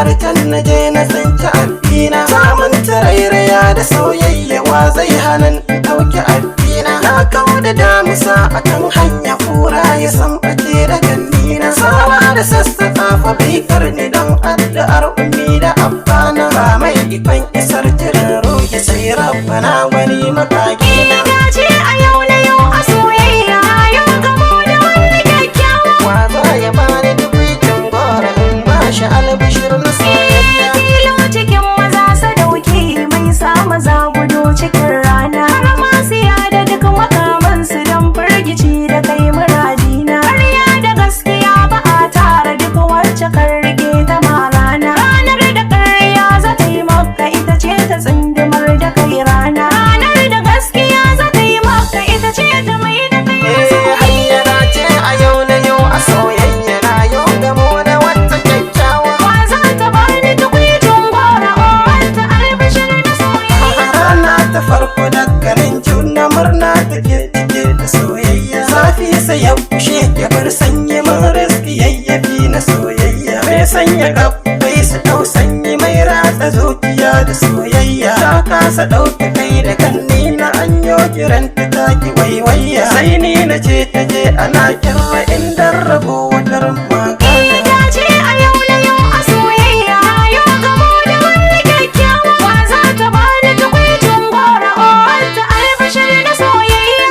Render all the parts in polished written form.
har can na je na tsinci addina. Samun tarairaya da soyayyawa zai hanan ɗauki addina. Na kawo da damusa a kan hanya kura ya san ɓace da gannina. Sawa da sassaƙa fa bai karni don addu'ar ummi da abbana. Ba mai ikon isar jirin ruhi sai rabbana wani makagina. ce a yau na yau a soyayya yau gamo da wani kyakkyawa. Wa za ya bani dubicin gora in ba shi albishir na soyayya. Tilo cikin maza sadauki mai sa maza gudu cikin rana. Har ma siya da duk makamansu don firgici da kai muradina. Ƙarya da gaskiya ba a tara duk wacce kan rike ta marana. Ranar da ƙarya za ta yi maka ita ce ta tsindimar da kai rana. Ranar da gaskiya za ta yi maka ita ce ta mai da kai masoyiya. Hayyana ce a yau na yau a soyayya na yau gamo da wata kyakkyawa. Wa za ta bani tukwicin gora umarta albishir da soyayya. Rana ta farko dukkanin juna murna take cike da soyayya. Zafi sai ya bushe ya bar sanyi mun riski yayyafi na soyayya. Mai sanya gabbai su ɗau sanyi mai ratsa zuciya da soyayya. Ta kasa ɗauke kai da kanni na anyo kiran ta taki waiwayya. Sai ni na ce ta je ana kirra inda rabo wadar magana. Ita ce a yau na yau a soyayya yau gamo da wani kyakkyawa. Wa za ta bani tukwicin gora umarta albishir da soyayya.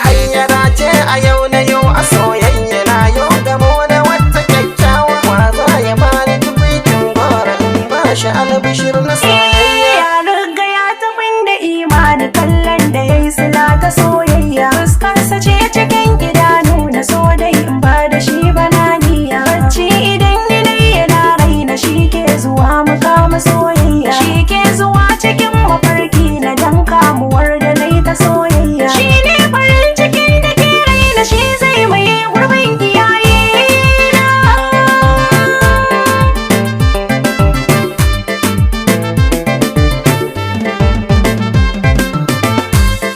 Hayyana ce a yau na yau a soyayya na yau gamo da wata kyakkyawa. Wa za ya bani dubicin gora in ba shi albishir na soyayya. Ya riga ya taɓin da imani kallon da ya yi sila ta soyayya. Fuskarsa ce cikin idanu na so dai in ba da shi bananiya. Bacci idan yanayi yana raina shi ke zuwa mukama soyayya. Shi ke zuwa cikin mafarki na dan kamuwar da na yi ta soyayya. Shi ne farin cikin da ke raina shi zai maye gurbin iyaye na.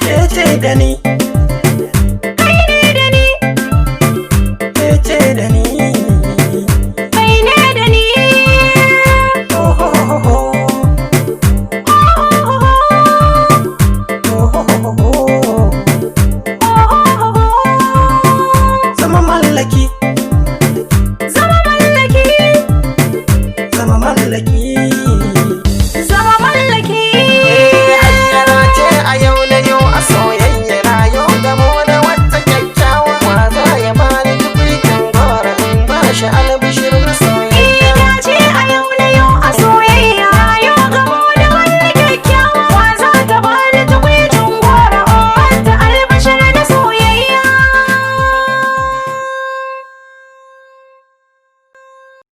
Kece da ni, Kai ne da ni, kece da ni. kai ne da ni. Oh ho ho ho, oh ho ho ho. Zama mallaki, Zama mallaki, zama mallaki.